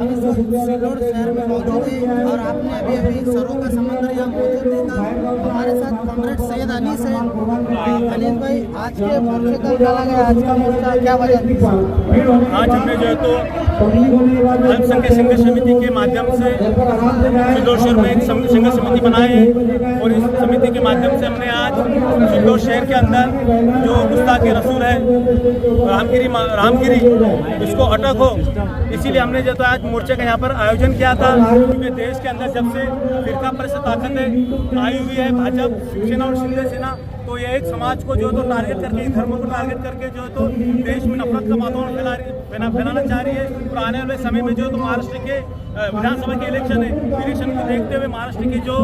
सिल्लोड शहर में मौजूद है और आपने अभी अभी सरों का समंदर यहाँ मौजूद देखा। हमारे साथ कॉमरेड सैयद अनीस है। अनीस भाई, आज के मोर्चे का क्या लगा? आज का मोर्चा क्या वजह थी? आज हमने जो है तो अल्पसंख्यक संघर्ष समिति के माध्यम से सिल्लोड शहर में एक संघर्ष समिति बनाई है और इस समिति के माध्यम से हमने आज सिल्लोड शहर के अंदर जो गुस्ताखी रसूल है रामगिरी इसको अटक हो, इसीलिए हमने जो तो आज मोर्चे का यहाँ पर आयोजन किया था। क्योंकि देश के अंदर जब से फिरका परस्त ताकतें आई हुई है, भाजपा, शिवसेना और शिंदे सेना, तो ये एक समाज को जो तो टारगेट करके, धर्मों को टारगेट करके जो तो देश में नफरत का वातावरण फैलाना चाह रही है। और आने वाले समय में जो तो महाराष्ट्र के विधानसभा के इलेक्शन को देखते हुए महाराष्ट्र की जो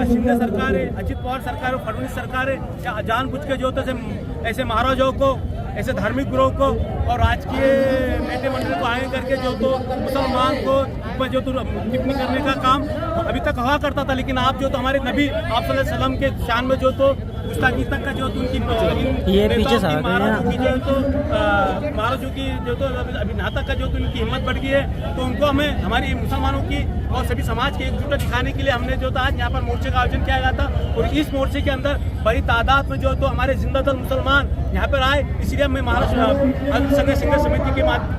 शिंदे सरकार है, अजित पवार सरकार है, फडणवीस सरकार है, जानबूझ के जो तो ऐसे महाराजाओं को, ऐसे धार्मिक गुरुओं को और राजकीय नेता मंडल को आगे करके जो तो मुसलमान को जो तो टिप्पणी करने का काम अभी तक हुआ करता था। लेकिन आप जो तो हमारे नबी आप सल्लल्लाहु अलैहि वसल्लम के शान में जो तो गुस्ताखी तक का जो तो उनकी महाराजों की जो तो अभिनेता का जो तो उनकी हिम्मत बढ़ गई है, तो उनको हमें हमारी मुसलमानों की और सभी समाज की एकजुटता दिखाने के लिए हमने जो था आज यहाँ पर मोर्चे का आयोजन किया गया था। और इस मोर्चे के अंदर बड़ी तादाद में जो तो हमारे जिंदा दल मुसलमान यहाँ पर आए, इसलिए मैं महाराष्ट्र अल्पसंख्यक संघर्ष समिति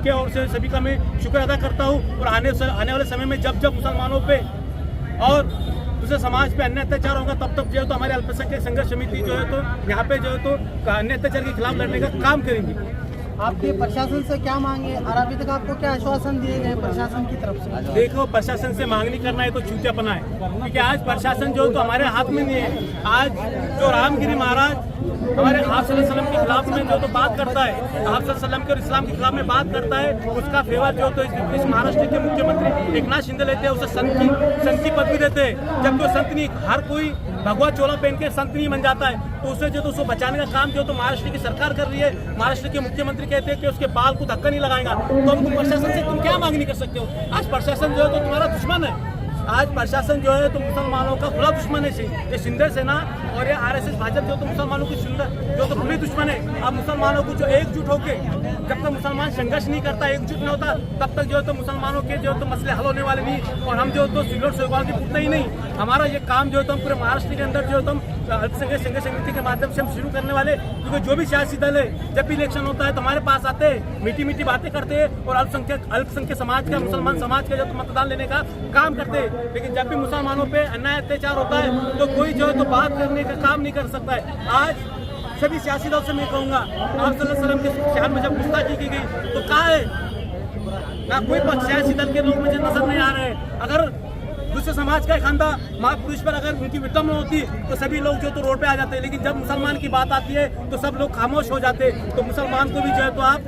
के ओर से सभी का मैं शुक्र अदा करता हूँ। और आने वाले समय में जब मुसलमानों पे और दूसरे समाज पे अन्य अत्याचार होगा, तब तक जो है तो हमारे अल्पसंख्यक संघर्ष समिति जो है तो यहाँ पे जो है तो अन्य अत्याचार के खिलाफ लड़ने का काम करेंगी। आपके प्रशासन से क्या मांगे और अभी तक आपको क्या आश्वासन दिए गए प्रशासन की तरफ से? देखो, प्रशासन से मांग नहीं करना है तो चूतियापना है, क्योंकि आज प्रशासन जो तो हमारे हाथ में नहीं है। आज जो रामगिरी महाराज हमारे आप सल्लल्लाहु अलैहि वसल्लम के खिलाफ में जो तो बात करता है, आप सल्लल्लाहु अलैहि वसल्लम के और इस्लाम के खिलाफ में बात करता है, उसका फेवर जो तो इस महाराष्ट्र के मुख्यमंत्री एकनाथ शिंदे लेते हैं, उसे संत की पदवी देते हैं। जबकि वो संत नहीं, हर कोई भगवा चोला पहन के संत नहीं बन जाता है, तो उसे जो तो उसको बचाने का काम जो तो महाराष्ट्र की सरकार कर रही है। महाराष्ट्र के मुख्यमंत्री कहते हैं कि उसके बाल को धक्का नहीं लगाएगा, तो हम प्रशासन से तुम क्या मांग नहीं कर सकते हो? आज प्रशासन जो है तो तुम्हारा दुश्मन है। आज प्रशासन जो है तो मुसलमानों का खुला दुश्मन है। ये शिंदे सेना और ये आरएसएस भाजपा जो तो मुसलमानों की जो तो खुली दुश्मन है। अब मुसलमानों को जो एकजुट होके, जब तक मुसलमान संघर्ष नहीं करता, एकजुट नहीं होता, तब तक जो है तो मुसलमानों के जो तो मसले हल होने वाले नहीं। और हम जो तो सिल्लोड से पूछते ही नहीं, हमारा ये काम जो है तो हम पूरे महाराष्ट्र के अंदर जो है तो हम अल्पसंख्यक संघर्ष समिति के माध्यम से हम शुरू करने वाले। क्योंकि जो भी सियासी दल है, जब भी इलेक्शन होता है तो हमारे पास आते हैं, मीठी बातें करते हैं और अल्पसंख्यक समाज का, मुसलमान समाज का जो तो मतदान लेने का काम करते हैं। लेकिन जब भी मुसलमानों पे अन्याय अत्याचार होता है तो कोई जो है तो बात करने का काम नहीं कर सकता है। आज सभी सियासी दल से मैं कहूँगा, आप सल्लल्लाहु अलैहि वसल्लम के शहर में जब गुस्ताखी की गई तो कहाँ है ना? कोई सियासी दल के लोग मुझे नजर नहीं आ रहे हैं। अगर दूसरे समाज का खानदा महापुरुष पर अगर उनकी विटम्बना होती तो सभी लोग जो तो रोड पे आ जाते हैं, लेकिन जब मुसलमान की बात आती है तो सब लोग खामोश हो जाते। तो मुसलमान को भी जो है तो आप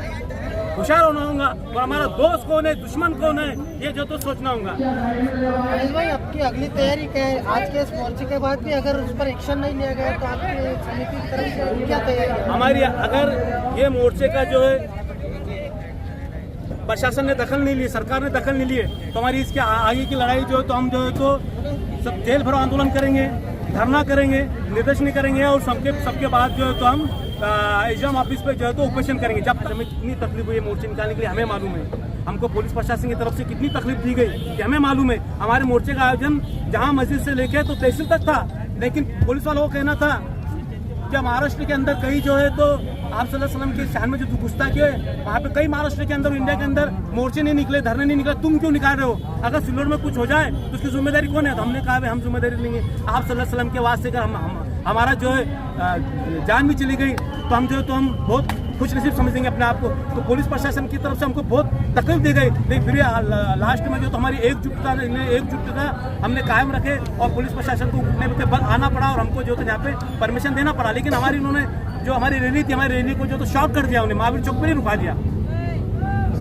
होशियार होना होगा और हमारा दोस्त कौन है, दुश्मन कौन है, ये जो तो सोचना होगा। अनिल भाई, आपकी अगली तैयारी क्या है? आज के इस मोर्चे के बाद भी अगर उस पर एक्शन नहीं लिया गया तो आपकी समिति की तरफ से क्या तैयारी है? हमारी अगर ये मोर्चे का जो है प्रशासन ने दखल नहीं ली, सरकार ने दखल नहीं लिए, तो हमारी इसके आगे की लड़ाई जो है तो हम जो है तो सब जेल भरो आंदोलन करेंगे, धरना करेंगे, निदर्शन करेंगे और सबके बाद जो है तो हम एग्जाम ऑफिस पे जो है तो ऑपरेशन करेंगे। जब हमें कितनी तकलीफ हुई है मोर्चे निकालने के लिए हमें मालूम है, हमको पुलिस प्रशासन की तरफ से कितनी तकलीफ दी गई कि हमें मालूम है। हमारे मोर्चे का आयोजन जहां मस्जिद से लेके तो तहसील तक था, लेकिन पुलिस वालों को कहना था कि महाराष्ट्र के अंदर कई जो है तो आप सल्लल्लाहु अलैहि वसल्लम के शान में जो गुस्ताखी है, वहाँ पे कई महाराष्ट्र के अंदर, इंडिया के अंदर मोर्चे नहीं निकले, धरने नहीं निकले, तुम क्यों निकाल रहे हो? अगर सिल्लोड में कुछ हो जाए तो उसकी जिम्मेदारी कौन है? तो हमने कहा हम जिम्मेदारी लेंगे। आप सल्लल्लाहु अलैहि वसल्लम के वास्ते कर हमारा जो है जान भी चली गई तो हम जो है तो हम बहुत खुश नसीब समझेंगे अपने आप को। तो पुलिस प्रशासन की तरफ से हमको बहुत तकलीफ दी गई, लेकिन फिर लास्ट में जो तो हमारी एकजुटता हमने कायम रखे और पुलिस प्रशासन को उठने पे बल आना पड़ा और हमको जो तो यहाँ पे परमिशन देना पड़ा। लेकिन हमारी उन्होंने जो हमारी रैली थी, हमारी रैली को जो तो शॉर्ट कर दिया, उन्हें महावीर चौक पर ही रुका दिया।